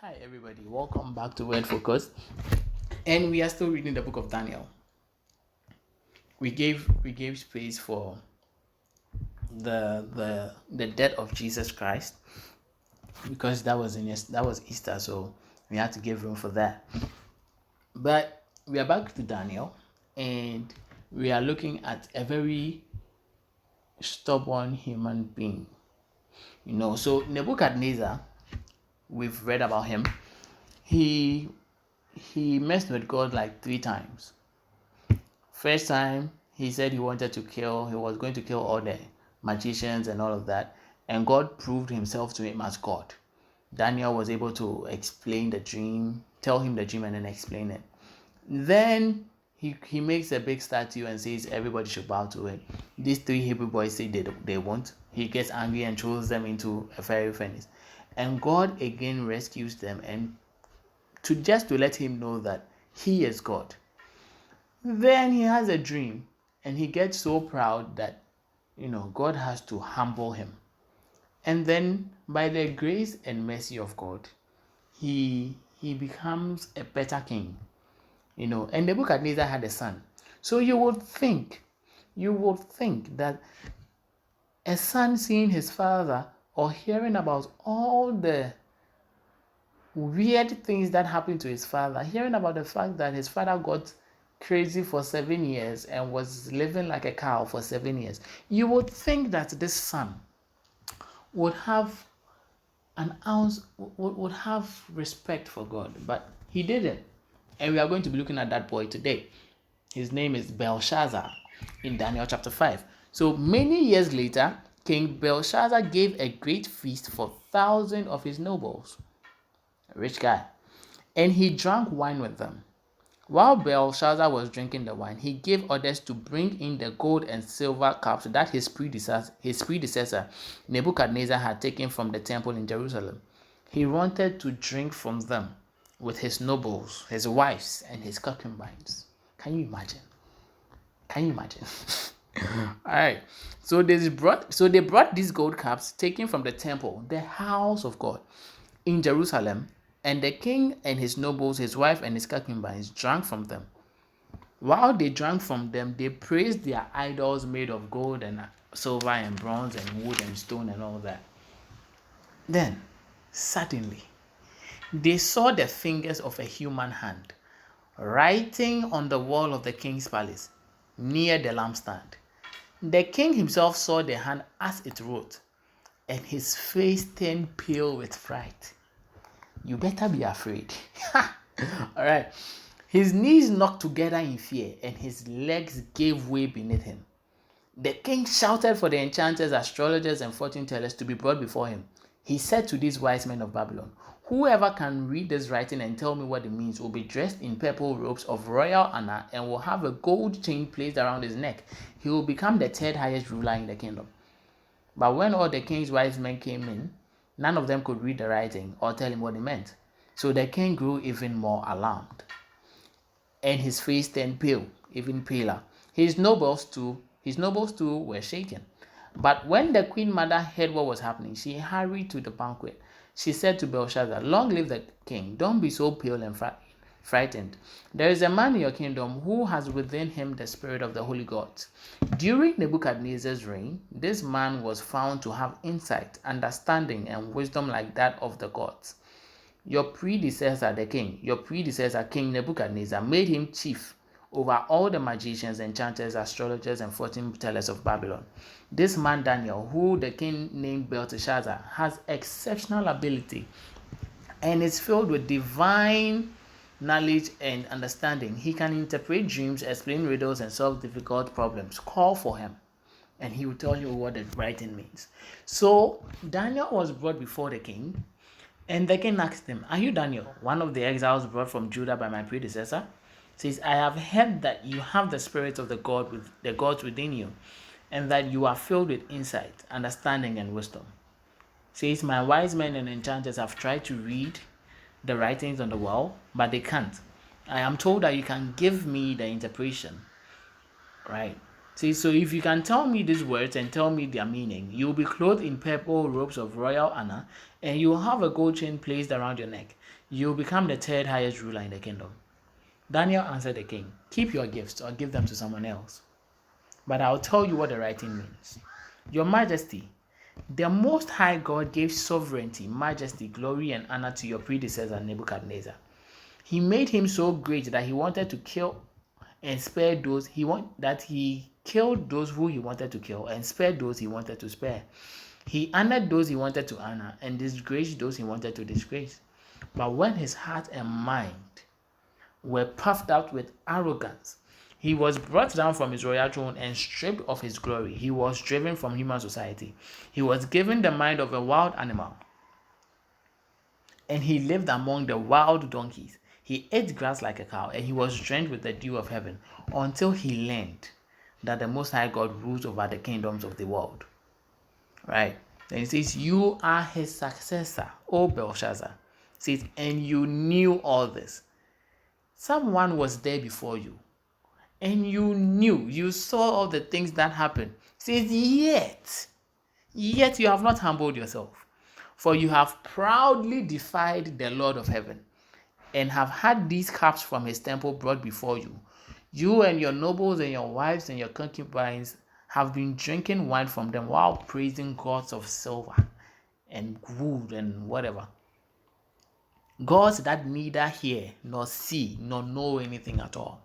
Hi everybody, welcome back to Word Focus. And we are still reading the book of Daniel. We gave space for the death of Jesus Christ because that was Easter, so we had to give room for that. But we are back to Daniel, and we are looking at a very stubborn human being. So Nebuchadnezzar, we've read about him. He messed with God like 3 times. First time, he said he was going to kill all the magicians and all of that, and God proved himself to him as God. Daniel was able to explain the dream, tell him the dream, and then explain it. Then he makes a big statue and says everybody should bow to it. These 3 Hebrew boys say they won't. He gets angry and throws them into a fiery furnace. And God again rescues them and to let him know that he is God. Then he has a dream and he gets so proud that God has to humble him. And then by the grace and mercy of God, he becomes a better king. And Nebuchadnezzar had a son. So you would think that a son seeing his father or hearing about all the weird things that happened to his father, hearing about the fact that his father got crazy for 7 years and was living like a cow for 7 years, you would think that this son would have an ounce, would have respect for God, but he didn't. And we are going to be looking at that boy today. His name is Belshazzar in Daniel chapter 5. So many years later, King Belshazzar gave a great feast for thousands of his nobles. A rich guy. And he drank wine with them. While Belshazzar was drinking the wine, he gave orders to bring in the gold and silver cups that his predecessor Nebuchadnezzar had taken from the temple in Jerusalem. He wanted to drink from them with his nobles, his wives, and his concubines. Can you imagine? All right. So they brought these gold cups taken from the temple, the house of God, in Jerusalem, and the king and his nobles, his wife and his concubines drank from them. While they drank from them, they praised their idols made of gold and silver and bronze and wood and stone and all that. Then, suddenly, they saw the fingers of a human hand writing on the wall of the king's palace near the lampstand. The king himself saw the hand as it wrote, and his face turned pale with fright. You better be afraid. All right. His knees knocked together in fear, and his legs gave way beneath him. The king shouted for the enchanters, astrologers, and fortune tellers to be brought before him. He said to these wise men of Babylon, "Whoever can read this writing and tell me what it means will be dressed in purple robes of royal honor and will have a gold chain placed around his neck. He will become the 3rd highest ruler in the kingdom." But when all the king's wise men came in, none of them could read the writing or tell him what it meant. So the king grew even more alarmed, and his face turned pale, even paler. His nobles too were shaken. But when the queen mother heard what was happening, she hurried to the banquet. She said to Belshazzar, "Long live the king. Don't be so pale and frightened. There is a man in your kingdom who has within him the spirit of the holy gods." During Nebuchadnezzar's reign, this man was found to have insight, understanding, and wisdom like that of the gods. Your predecessor, King Nebuchadnezzar, made him chief over all the magicians, enchanters, astrologers, and fortune tellers of Babylon. This man Daniel, who the king named Belshazzar, has exceptional ability and is filled with divine knowledge and understanding. He can interpret dreams, explain riddles, and solve difficult problems. Call for him, and he will tell you what the writing means. So Daniel was brought before the king, and the king asked him, "Are you Daniel, one of the exiles brought from Judah by my predecessor?" Says, "I have heard that you have the spirit of the gods within you, and that you are filled with insight, understanding, and wisdom." Says, "My wise men and enchanters have tried to read the writings on the wall, but they can't. I am told that you can give me the interpretation." Right? See, so if you can tell me these words and tell me their meaning, you will be clothed in purple robes of royal honor, and you will have a gold chain placed around your neck. You will become the third highest ruler in the kingdom. Daniel answered the king, keep your gifts or give them to someone else. But I'll tell you what the writing means. Your Majesty, the Most High God gave sovereignty, majesty, glory, and honor to your predecessor Nebuchadnezzar. He made him so great that he wanted to kill and spare those he killed those who he wanted to kill and spared those he wanted to spare. He honored those he wanted to honor and disgraced those he wanted to disgrace. But when his heart and mind were puffed out with arrogance, he was brought down from his royal throne and stripped of his glory. He was driven from human society. He was given the mind of a wild animal, and he lived among the wild donkeys. He ate grass like a cow, and he was drenched with the dew of heaven until he learned that the Most High God rules over the kingdoms of the world. Right? Then he says, you are his successor, O Belshazzar. It says, and you knew all this. Someone was there before you, and you saw all the things that happened. It says, yet you have not humbled yourself, for you have proudly defied the Lord of heaven, and have had these cups from his temple brought before you. You and your nobles and your wives and your concubines have been drinking wine from them while praising gods of silver and wood and whatever. Gods that neither hear nor see nor know anything at all.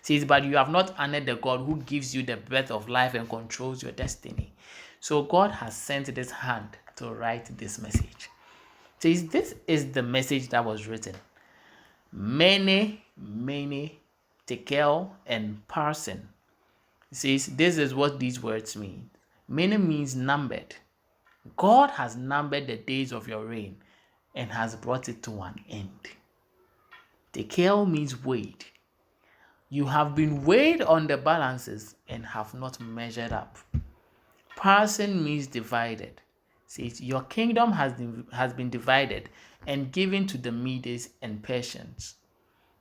It says, but you have not honored the God who gives you the breath of life and controls your destiny. So God has sent this hand to write this message. It says, this is the message that was written. Mene, tekel, and parsin. It says, this is what these words mean. Mene means numbered. God has numbered the days of your reign and has brought it to an end. Tekel means weighed. You have been weighed on the balances and have not measured up. Parsin means divided. It says, your kingdom has been divided and given to the Medes and Persians.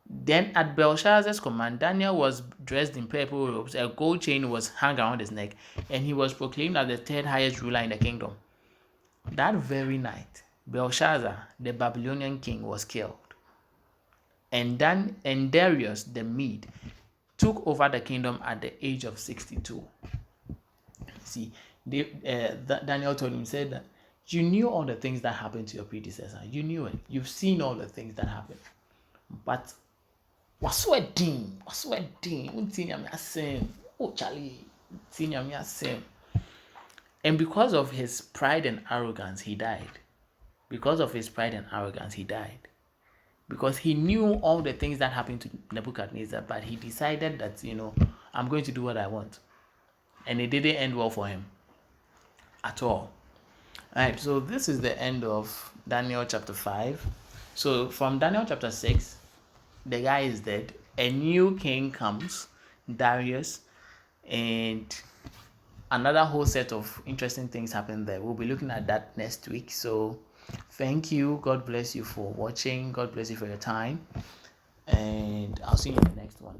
Then at Belshazzar's command, Daniel was dressed in purple robes, a gold chain was hung around his neck, and he was proclaimed as the third highest ruler in the kingdom. That very night, Belshazzar, the Babylonian king, was killed. And Darius the Mede took over the kingdom at the age of 62. See, Daniel told him, said that you knew all the things that happened to your predecessor. You knew it. You've seen all the things that happened. But what's wedding? Oh, Charlie, and because of his pride and arrogance, he died. Because he knew all the things that happened to Nebuchadnezzar, but he decided that, I'm going to do what I want. And it didn't end well for him at all. Alright, so this is the end of Daniel chapter 5. So from Daniel chapter 6, the guy is dead. A new king comes, Darius, and another whole set of interesting things happen there. We'll be looking at that next week. So thank you. God bless you for watching. God bless you for your time. And I'll see you in the next one.